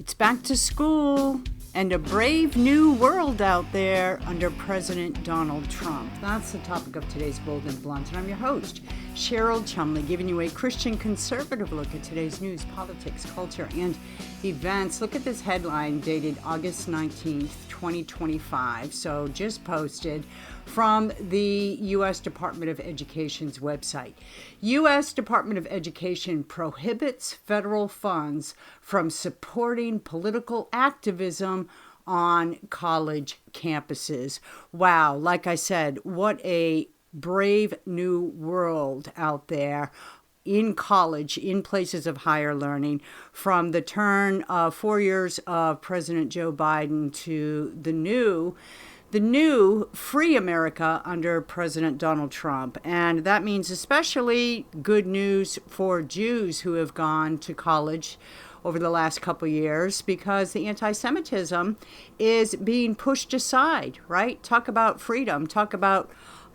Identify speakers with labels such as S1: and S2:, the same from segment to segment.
S1: It's back to school and a brave new world out there under President Donald Trump. That's the topic of today's Bold and Blunt, and I'm your host, Cheryl Chumley, giving you a Christian conservative look at today's news, politics, culture, and events. Look at this headline dated August 19th, 2025, so just posted from the U.S. Department of Education's website. U.S. Department of Education prohibits federal funds from supporting political activism on college campuses. Wow, like I said, what a brave new world out there in college, in places of higher learning, from the turn of 4 years of President Joe Biden to the new free America under President Donald Trump. And that means especially good news for Jews who have gone to college over the last couple years, because the anti-Semitism is being pushed aside, right? Talk about freedom, talk about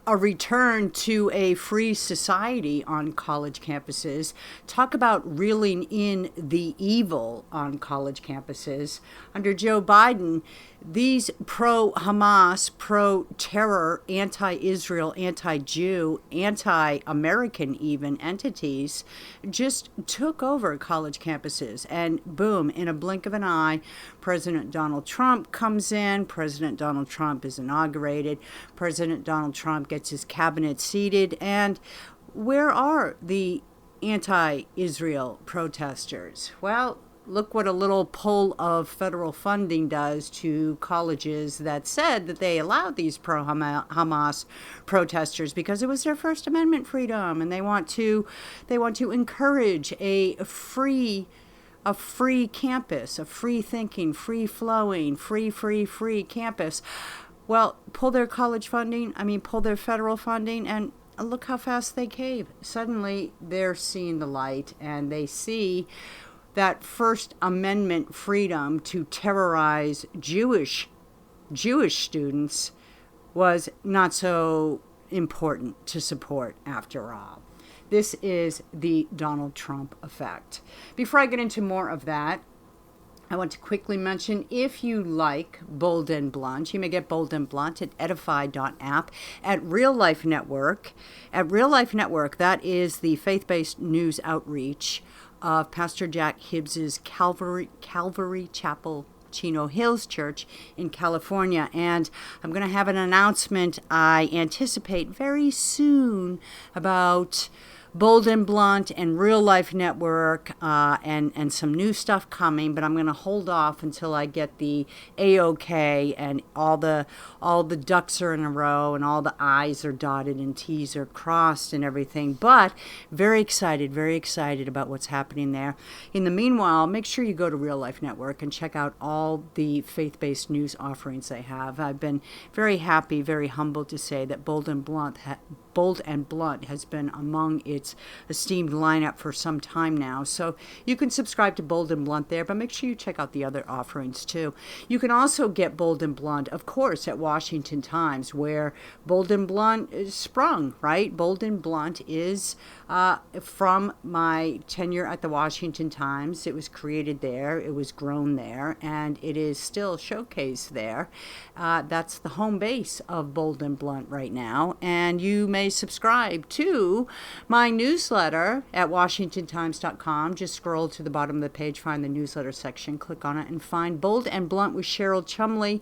S1: a return to a free society on college campuses. Talk about reeling in the evil on college campuses. Under Joe Biden, these pro-Hamas, pro-terror, anti-Israel, anti-Jew, anti-American even entities just took over college campuses. And boom, in a blink of an eye, President Donald Trump comes in. President Donald Trump is inaugurated. President Donald Trump gets his cabinet seated. And where are the anti-Israel protesters? Well, look what a little pull of federal funding does to colleges that said that they allowed these pro-Hamas protesters because it was their First Amendment freedom, and they want to encourage a free campus, a free thinking, free flowing, free campus. Well, pull their college funding, pull their federal funding, and look how fast they cave. Suddenly they're seeing the light, and they see that First Amendment freedom to terrorize Jewish students was not so important to support after all. This is the Donald Trump effect. Before I get into more of that, I want to quickly mention, if you like Bold and Blunt, you may get Bold and Blunt at edify.app, at Real Life Network. At Real Life Network, that is the faith-based news outreach of Pastor Jack Hibbs's Calvary Chapel, Chino Hills Church in California. And I'm going to have an announcement, I anticipate, very soon about Bold and Blunt and Real Life Network, and some new stuff coming, but I'm going to hold off until I get the A-OK and all the ducks are in a row and all the I's are dotted and T's are crossed and everything. But very excited about what's happening there. In the meanwhile, make sure you go to Real Life Network and check out all the faith-based news offerings they have. I've been very happy, very humbled to say that Bold and Blunt has been among its esteemed lineup for some time now. So you can subscribe to Bold and Blunt there, but make sure you check out the other offerings too. You can also get Bold and Blunt, of course, at Washington Times, where Bold and Blunt is sprung, right? Bold and Blunt is from my tenure at the Washington Times. It was created there, it was grown there, and it is still showcased there. That's the home base of Bold and Blunt right now, and you may subscribe to my newsletter at WashingtonTimes.com. Just scroll to the bottom of the page, find the newsletter section, click on it, and find Bold and Blunt with Cheryl Chumley.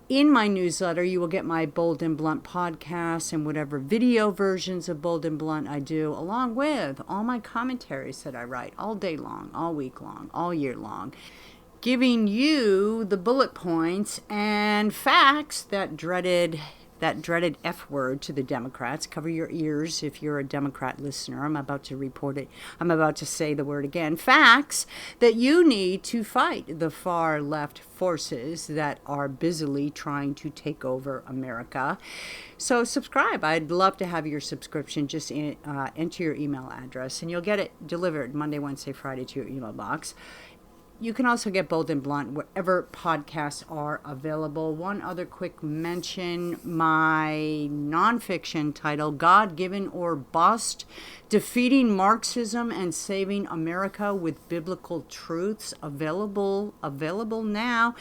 S1: In my newsletter, you will get my Bold and Blunt podcast and whatever video versions of Bold and Blunt I do, along with all my commentaries that I write all day long, all week long, all year long, giving you the bullet points and facts, that dreaded F word to the Democrats. Cover your ears if you're a Democrat listener. I'm about to report it. I'm about to say the word again. Facts that you need to fight the far left forces that are busily trying to take over America. So subscribe. I'd love to have your subscription. Just enter your email address and you'll get it delivered Monday, Wednesday, Friday to your email box. You can also get Bold and Blunt wherever podcasts are available. One other quick mention, my nonfiction title, God Given or Bust, Defeating Marxism and Saving America with Biblical Truths, available now.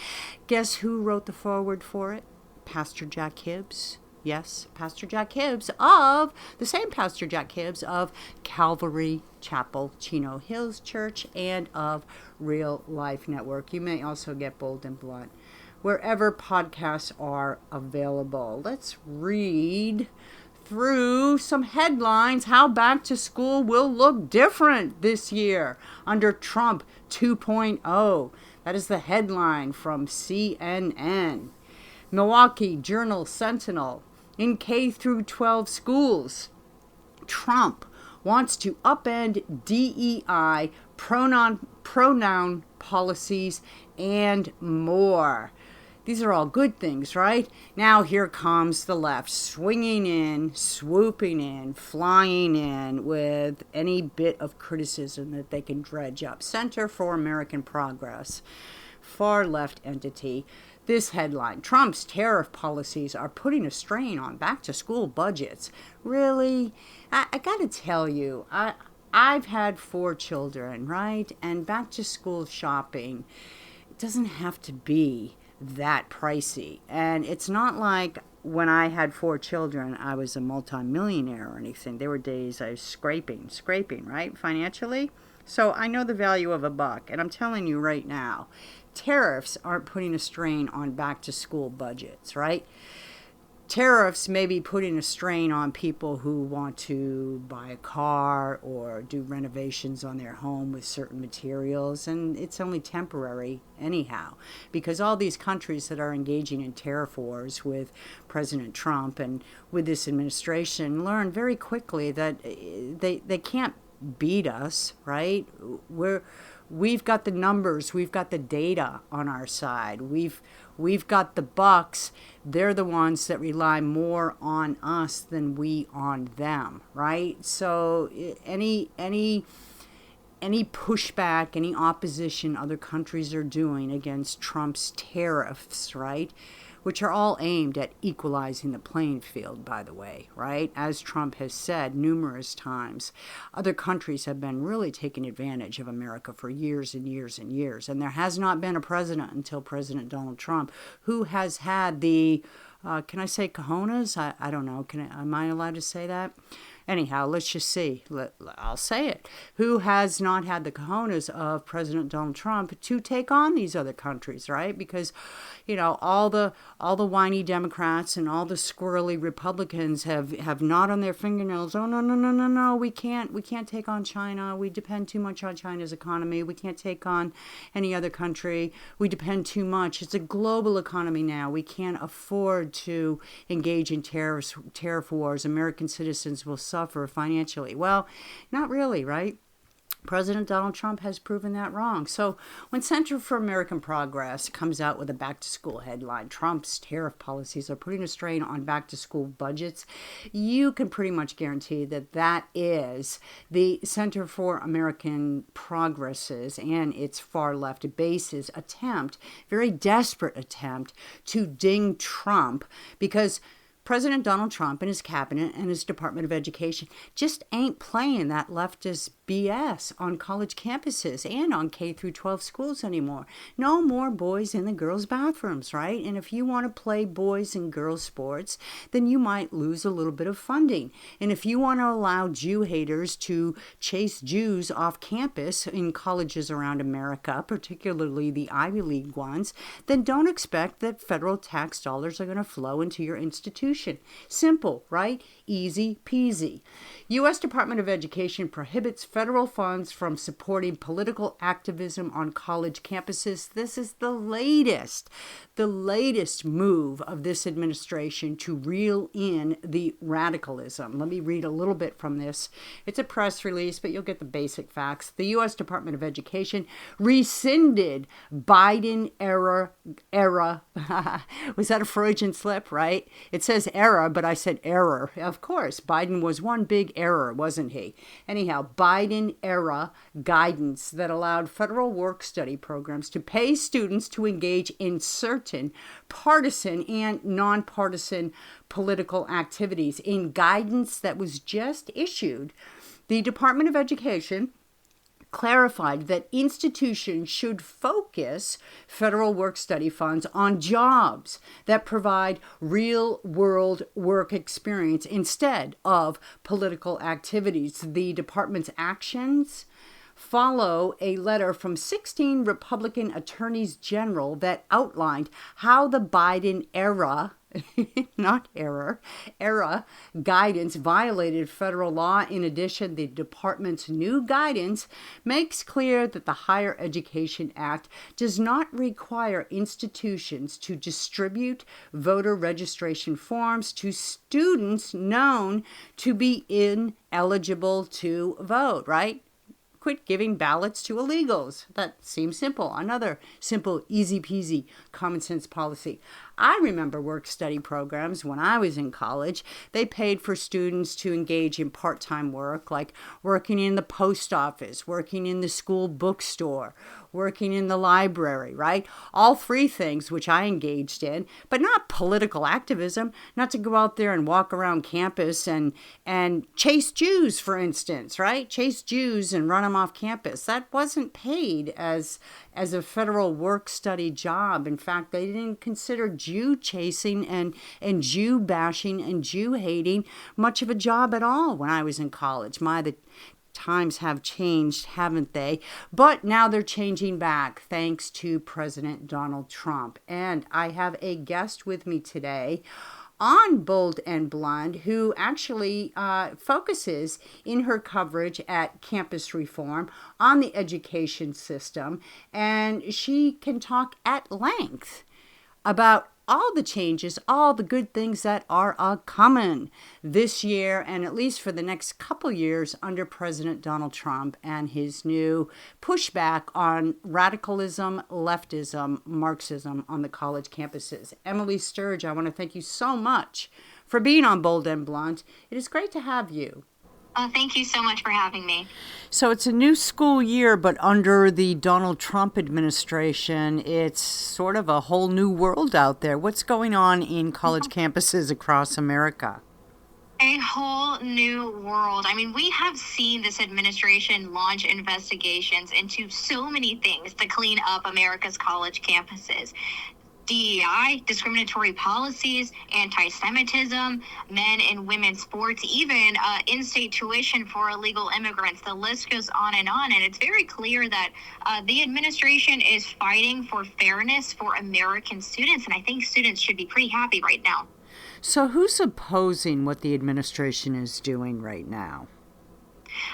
S1: Guess who wrote the foreword for it? Pastor Jack Hibbs. Yes, Pastor Jack Hibbs of, the same Pastor Jack Hibbs of Calvary Chapel, Chino Hills Church, and of Real Life Network. You may also get Bold and Blunt wherever podcasts are available. Let's read through some headlines. How back to school will look different this year under Trump 2.0. That is the headline from CNN. Milwaukee Journal Sentinel. In K through 12 schools, Trump wants to upend DEI, pronoun policies, and more. These are all good things, right? Now here comes the left, swinging in, swooping in, flying in with any bit of criticism that they can dredge up. Center for American Progress, far left entity. This headline, Trump's tariff policies are putting a strain on back-to-school budgets. Really? I got to tell you, I've had 4 children, right? And back-to-school shopping, it doesn't have to be that pricey. And it's not like when I had 4 children, I was a multimillionaire or anything. There were days I was scraping, right, financially. So I know the value of a buck. And I'm telling you right now, tariffs aren't putting a strain on back-to-school budgets, right? Tariffs may be putting a strain on people who want to buy a car or do renovations on their home with certain materials, and it's only temporary anyhow, because all these countries that are engaging in tariff wars with President Trump and with this administration learn very quickly that they can't beat us, right? We've got the numbers, we've got the data on our side. We've got the bucks. They're the ones that rely more on us than we on them, right? So any pushback, any opposition other countries are doing against Trump's tariffs, right? Which are all aimed at equalizing the playing field, by the way, right? As Trump has said numerous times, other countries have been really taking advantage of America for years and years and years. And there has not been a president until President Donald Trump who has had the, can I say cojones? I don't know. Am I allowed to say that? Anyhow, let's just see. I'll say it. Who has not had the cojones of President Donald Trump to take on these other countries, right? Because, you know, all the whiny Democrats and all the squirrely Republicans have gnawed on their fingernails. Oh, no, we can't take on China. We depend too much on China's economy. We can't take on any other country. We depend too much. It's a global economy now. We can't afford to engage in tariff wars. American citizens will suffer financially. Well, not really, right? President Donald Trump has proven that wrong. So when Center for American Progress comes out with a back-to-school headline, Trump's tariff policies are putting a strain on back-to-school budgets, you can pretty much guarantee that that is the Center for American Progress's and its far-left base's attempt, very desperate attempt, to ding Trump, because President Donald Trump and his cabinet and his Department of Education just ain't playing that leftist BS on college campuses and on K through 12 schools anymore. No more boys in the girls' bathrooms, right? And if you want to play boys and girls sports, then you might lose a little bit of funding. And if you want to allow Jew haters to chase Jews off campus in colleges around America, particularly the Ivy League ones, then don't expect that federal tax dollars are going to flow into your institution. Simple, right? Easy peasy. U.S. Department of Education prohibits federal funds from supporting political activism on college campuses. This is the latest move of this administration to reel in the radicalism. Let me read a little bit from this. It's a press release, but you'll get the basic facts. The U.S. Department of Education rescinded Biden-era, was that a Freudian slip, right? It says era, but I said error. Of course, Biden was one big error, wasn't he? Anyhow, Biden-era guidance that allowed federal work-study programs to pay students to engage in certain partisan and nonpartisan political activities. In guidance that was just issued, the Department of Education clarified that institutions should focus federal work-study funds on jobs that provide real-world work experience instead of political activities. The department's actions follow a letter from 16 Republican attorneys general that outlined how the Biden era guidance violated federal law. In addition, the department's new guidance makes clear that the Higher Education Act does not require institutions to distribute voter registration forms to students known to be ineligible to vote, right? Quit giving ballots to illegals. That seems simple. Another simple, easy peasy, common sense policy. I remember work-study programs when I was in college. They paid for students to engage in part-time work, like working in the post office, working in the school bookstore, working in the library, right? All three things which I engaged in, but not political activism, not to go out there and walk around campus and chase Jews, for instance, right? Chase Jews and run them off campus. That wasn't paid as a federal work-study job. In fact, they didn't consider Jew chasing and Jew bashing and Jew hating much of a job at all when I was in college. The times have changed, haven't they? But now they're changing back thanks to President Donald Trump. And I have a guest with me today on Bold and Blonde, who actually focuses in her coverage at campus reform on the education system. And she can talk at length about all the changes, all the good things that are coming this year, and at least for the next couple years under President Donald Trump and his new pushback on radicalism, leftism, Marxism on the college campuses. Emily Sturge, I want to thank you so much for being on Bold and Blunt. It is great to have you.
S2: Oh, thank you so much for having me.
S1: So it's a new school year, but under the Donald Trump administration, it's sort of a whole new world out there. What's going on in college campuses across America?
S2: A whole new world. I mean, we have seen this administration launch investigations into so many things to clean up America's college campuses. DEI, discriminatory policies, anti-Semitism, men and women's sports, even in-state tuition for illegal immigrants. The list goes on. And it's very clear that the administration is fighting for fairness for American students. And I think students should be pretty happy right now.
S1: So who's opposing what the administration is doing right now?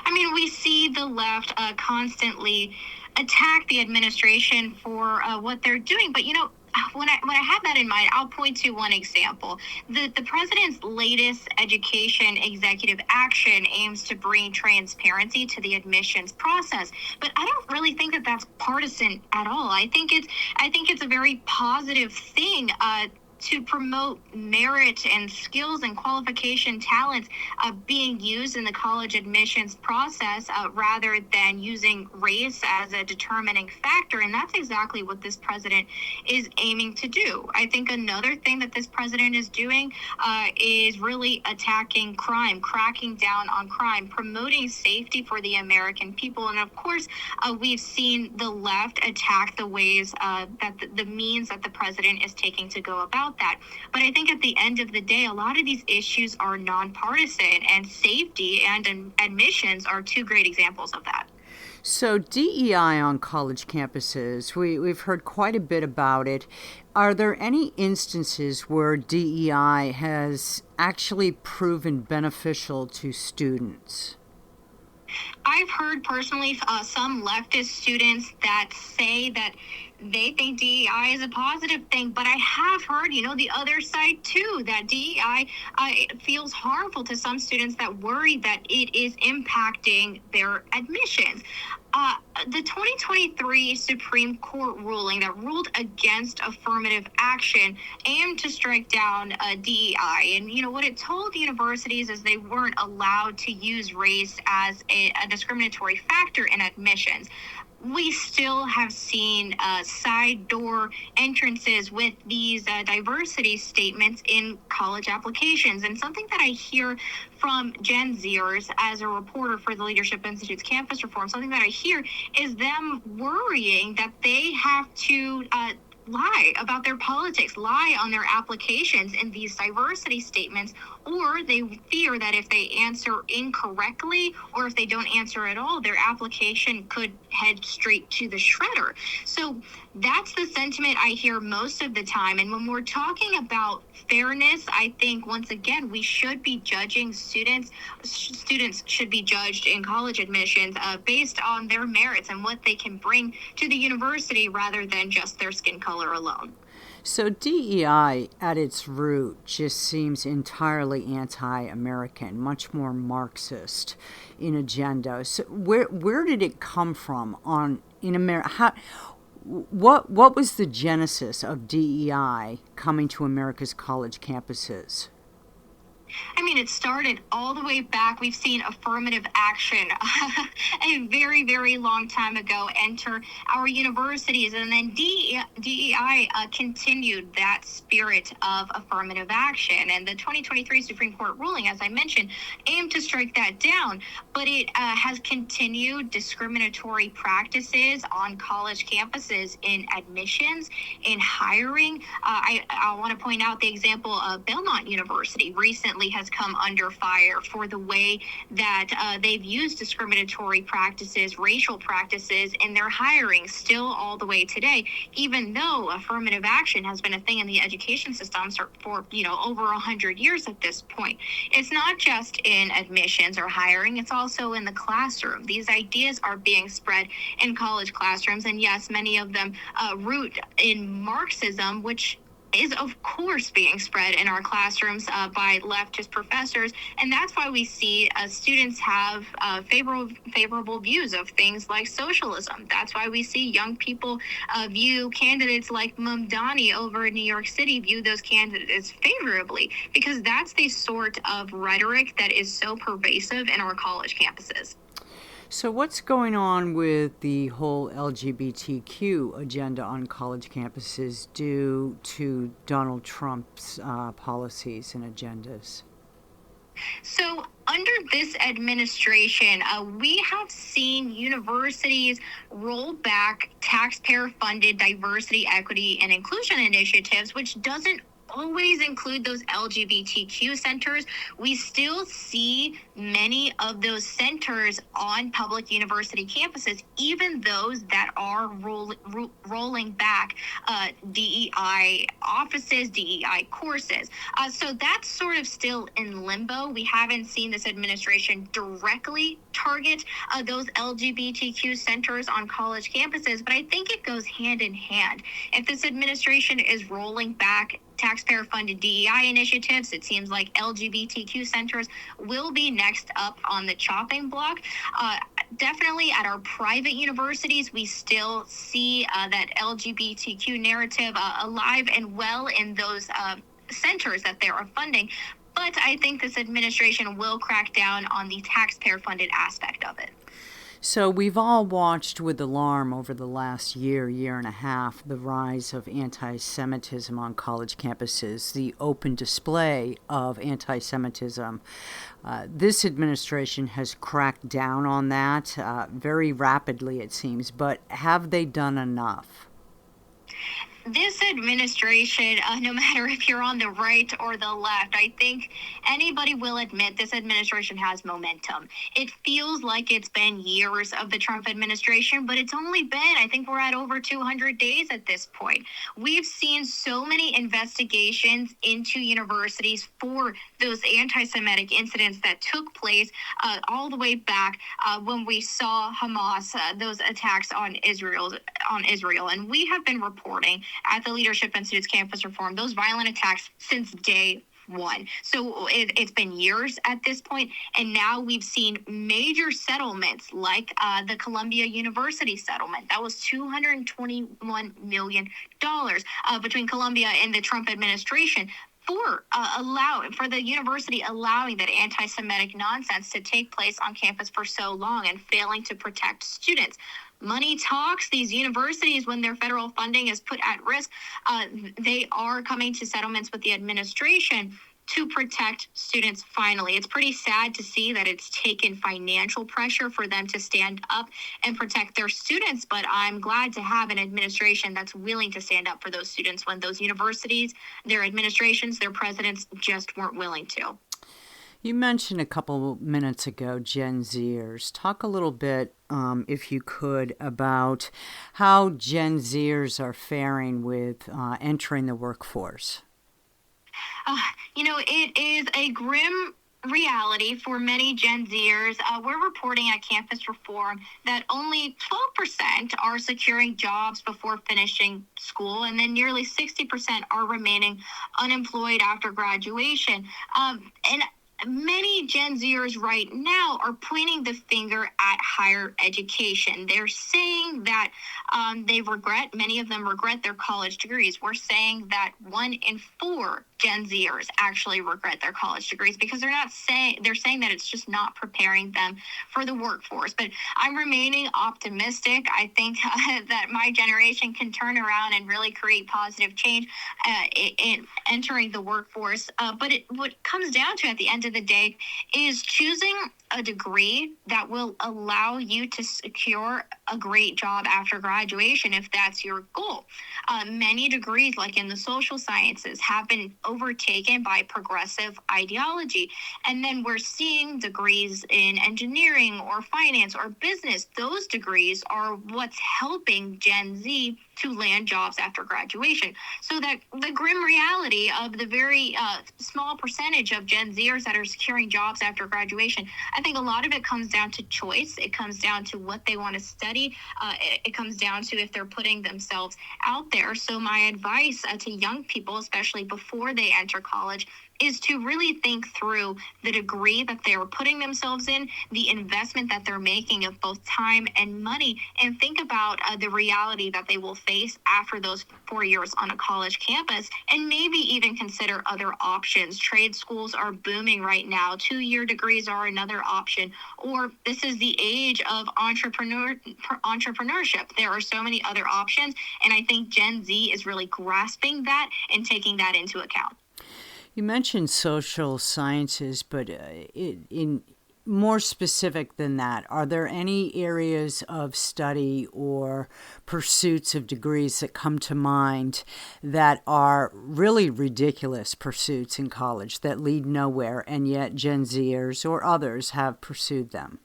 S2: I mean, we see the left constantly attack the administration for what they're doing. But, you know, when I have that in mind, I'll point to one example. The president's latest education executive action aims to bring transparency to the admissions process, but I don't really think that that's partisan at all. I think it's a very positive thing to promote merit and skills and qualification talents being used in the college admissions process rather than using race as a determining factor. And that's exactly what this president is aiming to do. I think another thing that this president is doing is really attacking crime, cracking down on crime, promoting safety for the American people. And of course, we've seen the left attack the ways that the means that the president is taking to go about that. But I think at the end of the day, a lot of these issues are nonpartisan, and safety and admissions are two great examples of that.
S1: So DEI on college campuses, we've heard quite a bit about it. Are there any instances where DEI has actually proven beneficial to students?
S2: I've heard personally some leftist students that say that they think DEI is a positive thing, but I have heard, the other side too, that DEI feels harmful to some students that worry that it is impacting their admissions. The 2023 Supreme Court ruling that ruled against affirmative action aimed to strike down DEI. And, what it told universities is they weren't allowed to use race as a discriminatory factor in admissions. We still have seen side door entrances with these diversity statements in college applications. And something that I hear from Gen Zers as a reporter for the Leadership Institute's Campus Reform, something that I hear is them worrying that they have to lie about their politics, lie on their applications in these diversity statements, or they fear that if they answer incorrectly or if they don't answer at all, their application could head straight to the shredder. So that's the sentiment I hear most of the time. And when we're talking about fairness, I think, once again, we should be judging students. Students should be judged in college admissions based on their merits and what they can bring to the university rather than just their skin color alone.
S1: So DEI at its root just seems entirely anti-American, much more Marxist in agenda. So where did it come from in America? What was the genesis of DEI coming to America's college campuses?
S2: I mean, it started all the way back. We've seen affirmative action a very, very long time ago enter our universities. And then DEI continued that spirit of affirmative action. And the 2023 Supreme Court ruling, as I mentioned, aimed to strike that down. But it has continued discriminatory practices on college campuses in admissions, in hiring. I want to point out the example of Belmont University recently has come under fire for the way that they've used discriminatory practices, racial practices in their hiring still all the way today, even though affirmative action has been a thing in the education system for over 100 years at this point. It's not just in admissions or hiring, it's also in the classroom. These ideas are being spread in college classrooms, and yes, many of them root in Marxism, which is of course being spread in our classrooms by leftist professors, and that's why we see students have favorable views of things like socialism. That's why we see young people view candidates like Mamdani over in New York City, view those candidates favorably, because that's the sort of rhetoric that is so pervasive in our college campuses.
S1: So what's going on with the whole LGBTQ agenda on college campuses due to Donald Trump's policies and agendas?
S2: So under this administration, we have seen universities roll back taxpayer-funded diversity, equity, and inclusion initiatives, which doesn't always include those LGBTQ centers. We still see many of those centers on public university campuses, even those that are rolling back DEI offices, DEI courses. So that's sort of still in limbo. We haven't seen this administration directly target those LGBTQ centers on college campuses, but I think it goes hand in hand. If this administration is rolling back taxpayer-funded DEI initiatives, it seems like LGBTQ centers will be next up on the chopping block. Definitely at our private universities, we still see that LGBTQ narrative alive and well in those centers that they are funding. But I think this administration will crack down on the taxpayer-funded aspect of it.
S1: So we've all watched with alarm over the last year and a half, the rise of anti-Semitism on college campuses, the open display of anti-Semitism. This administration has cracked down on that very rapidly, it seems, but have they done enough?
S2: This administration, no matter if you're on the right or the left, I think anybody will admit this administration has momentum. It feels like it's been years of the Trump administration, but it's only been, I think we're at over 200 days at this point. We've seen so many investigations into universities for those anti-Semitic incidents that took place all the way back when we saw Hamas, those attacks on Israel. And we have been reporting at the Leadership Institute's Campus Reform those violent attacks since day won. So it's been years at this point, and now we've seen major settlements like the Columbia University settlement. That was $221 million between Columbia and the Trump administration for for the university allowing that anti-Semitic nonsense to take place on campus for so long and failing to protect students. Money talks. These universities, when their federal funding is put at risk, they are coming to settlements with the administration to protect students finally. It's pretty sad to see that it's taken financial pressure for them to stand up and protect their students, but I'm glad to have an administration that's willing to stand up for those students when those universities, their administrations, their presidents just weren't willing to.
S1: You mentioned a couple minutes ago Gen Zers. Talk a little bit, if you could, about how Gen Zers are faring with entering the workforce.
S2: It is a grim reality for many Gen Zers. We're reporting at Campus Reform that only 12% are securing jobs before finishing school, and then nearly 60% are remaining unemployed after graduation. And many Gen Zers right now are pointing the finger at higher education. They're saying that many of them regret their college degrees. We're saying that 1 in 4 Gen Zers actually regret their college degrees because they're saying that it's just not preparing them for the workforce. But I'm remaining optimistic. I think that my generation can turn around and really create positive change in entering the workforce. But what comes down to at the end of the day is choosing a degree that will allow you to secure a great job after graduation if that's your goal. Many degrees, like in the social sciences, have been overtaken by progressive ideology. And then we're seeing degrees in engineering or finance or business. Those degrees are what's helping Gen Z to land jobs after graduation. So that the grim reality of the very small percentage of Gen Zers that are securing jobs after graduation, I think a lot of it comes down to choice. It comes down to what they want to study. It comes down to if they're putting themselves out there. So my advice to young people, especially before they enter college, is to really think through the degree that they're putting themselves in, the investment that they're making of both time and money, and think about the reality that they will face after those 4 years on a college campus, and maybe even consider other options. Trade schools are booming right now. 2-year degrees are another option. Or this is the age of entrepreneurship. There are so many other options, and I think Gen Z is really grasping that and taking that into account.
S1: You mentioned social sciences, but in more specific than that, are there any areas of study or pursuits of degrees that come to mind that are really ridiculous pursuits in college that lead nowhere, and yet Gen Zers or others have pursued them?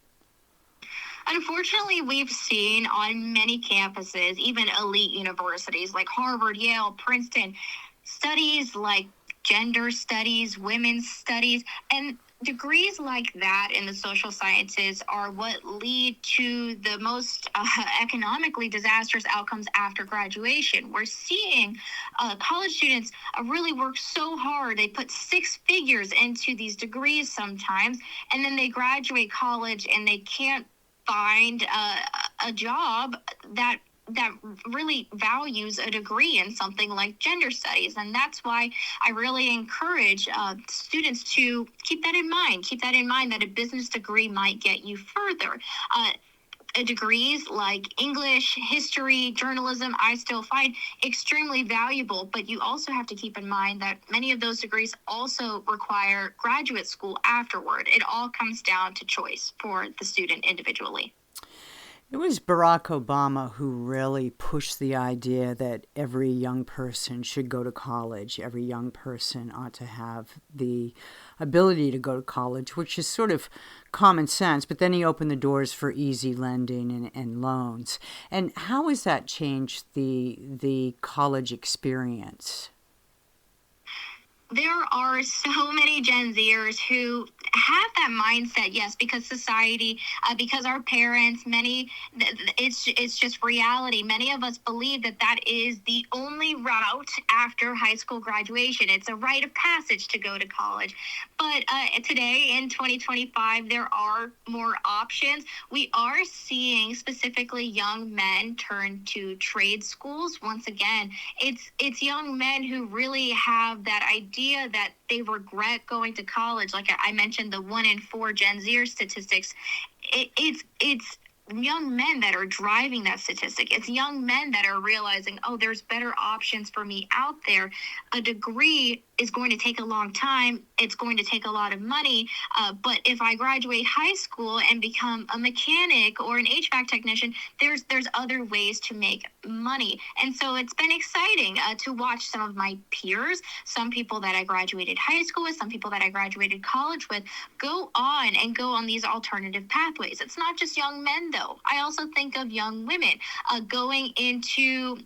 S2: Unfortunately, we've seen on many campuses, even elite universities like Harvard, Yale, Princeton, studies like gender studies, women's studies, and degrees like that in the social sciences are what lead to the most economically disastrous outcomes after graduation. We're seeing college students really work so hard. They put 6 figures into these degrees sometimes, and then they graduate college and they can't find a job that really values a degree in something like gender studies. And that's why I really encourage students to keep that in mind. Keep that in mind that a business degree might get you further. Degrees like English, history, journalism, I still find extremely valuable, but you also have to keep in mind that many of those degrees also require graduate school afterward. It all comes down to choice for the student individually.
S1: It was Barack Obama who really pushed the idea that every young person should go to college. Every young person ought to have the ability to go to college, which is sort of common sense. But then he opened the doors for easy lending and loans. And how has that changed the college experience?
S2: there are so many Gen Zers who have that mindset, yes, because society, because our parents, it's just reality. Many of us believe that is the only route after high school graduation. It's a rite of passage to go to college. But today in 2025, there are more options. We are seeing specifically young men turn to trade schools. Once again, it's young men who really have that idea that they regret going to college. Like I mentioned, the 1 in 4 Gen Z statistics. It's young men that are driving that statistic. It's young men that are realizing, oh, there's better options for me out there. A degree is going to take a long time. It's going to take a lot of money. But if I graduate high school and become a mechanic or an HVAC technician, there's other ways to make money. And so it's been exciting to watch some of my peers, some people that I graduated high school with, some people that I graduated college with, go on these alternative pathways. It's not just young men, though. I also think of young women going into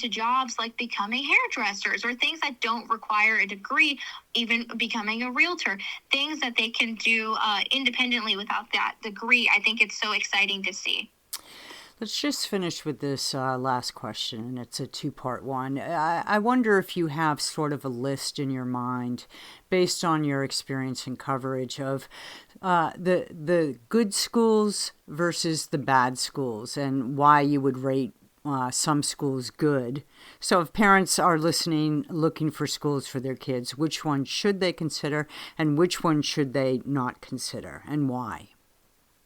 S2: jobs like becoming hairdressers or things that don't require a degree, even becoming a realtor, things that they can do independently without that degree. I think it's so exciting to see.
S1: Let's just finish with this last question, and it's a two-part one. I wonder if you have sort of a list in your mind, based on your experience and coverage, of the good schools versus the bad schools, and why you would rate some schools good. So if parents are listening, looking for schools for their kids, which one should they consider, and which one should they not consider, and why?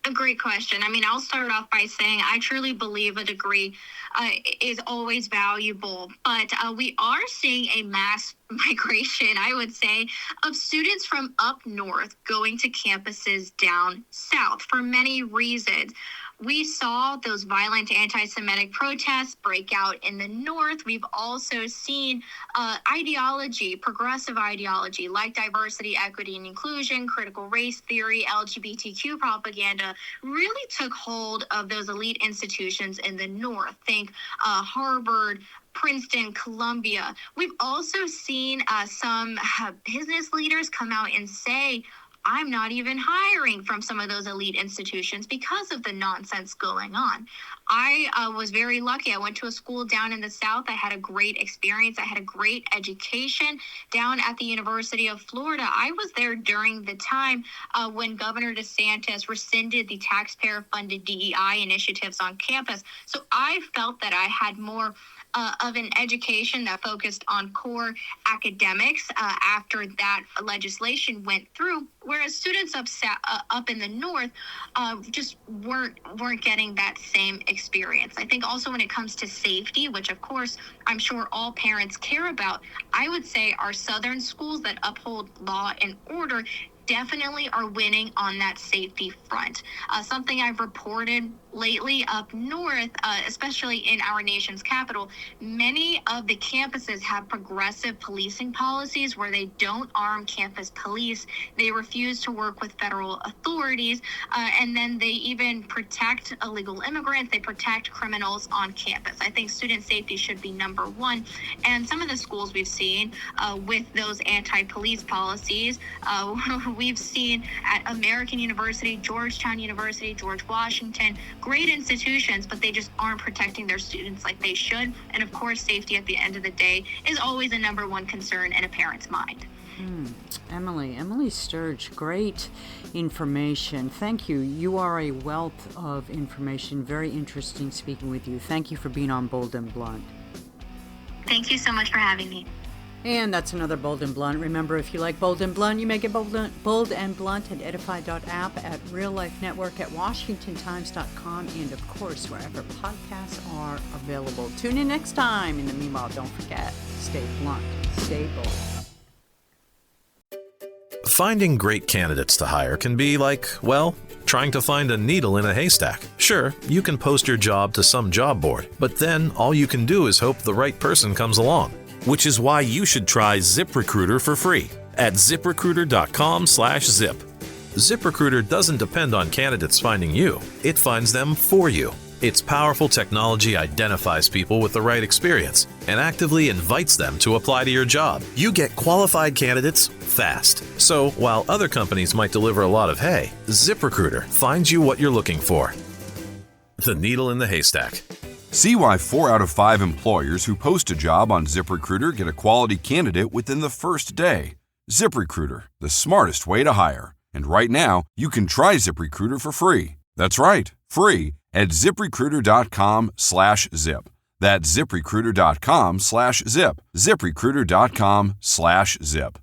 S2: A great question. I mean, I'll start off by saying I truly believe a degree is always valuable, but we are seeing a mass migration, I would say, of students from up north going to campuses down south for many reasons. We saw those violent anti-Semitic protests break out in the north. We've also seen progressive ideology like diversity, equity, and inclusion, critical race theory, LGBTQ propaganda really took hold of those elite institutions in the north. Think Harvard, Princeton, Columbia. We've also seen some business leaders come out and say, I'm not even hiring from some of those elite institutions because of the nonsense going on. I was very lucky. I went to a school down in the South. I had a great experience. I had a great education down at the University of Florida. I was there during the time when Governor DeSantis rescinded the taxpayer-funded DEI initiatives on campus. So I felt that I had more of an education that focused on core academics after that legislation went through, whereas students up in the north just weren't getting that same experience. I think also when it comes to safety, which of course I'm sure all parents care about, I would say our southern schools that uphold law and order definitely are winning on that safety front. Something I've reported lately up north, especially in our nation's capital, many of the campuses have progressive policing policies where they don't arm campus police. They refuse to work with federal authorities, and then they even protect illegal immigrants. They protect criminals on campus. I think student safety should be number one. And some of the schools we've seen with those anti-police policies, we've seen at American University, Georgetown University, George Washington, great institutions, but they just aren't protecting their students like they should. And of course, safety at the end of the day is always a number one concern in a parent's mind.
S1: Emily Sturge, great information. Thank you. You are a wealth of information. Very interesting speaking with you. Thank you for being on Bold and Blunt.
S2: Thank you so much for having me.
S1: And that's another Bold and Blunt. Remember, if you like Bold and Blunt, you may get Bold and Blunt at edify.app, at Real Life Network, at WashingtonTimes.com, and of course, wherever podcasts are available. Tune in next time. In the meanwhile, don't forget, stay blunt, stay bold.
S3: Finding great candidates to hire can be like, well, trying to find a needle in a haystack. Sure, you can post your job to some job board, but then all you can do is hope the right person comes along. Which is why you should try ZipRecruiter for free at ziprecruiter.com/zip. ZipRecruiter doesn't depend on candidates finding you. It finds them for you. Its powerful technology identifies people with the right experience and actively invites them to apply to your job. You get qualified candidates fast. So while other companies might deliver a lot of hay, ZipRecruiter finds you what you're looking for. The needle in the haystack.
S4: See why 4 out of 5 employers who post a job on ZipRecruiter get a quality candidate within the first day. ZipRecruiter, the smartest way to hire. And right now, you can try ZipRecruiter for free. That's right, free at ZipRecruiter.com/zip. That's ZipRecruiter.com/zip. ZipRecruiter.com/zip.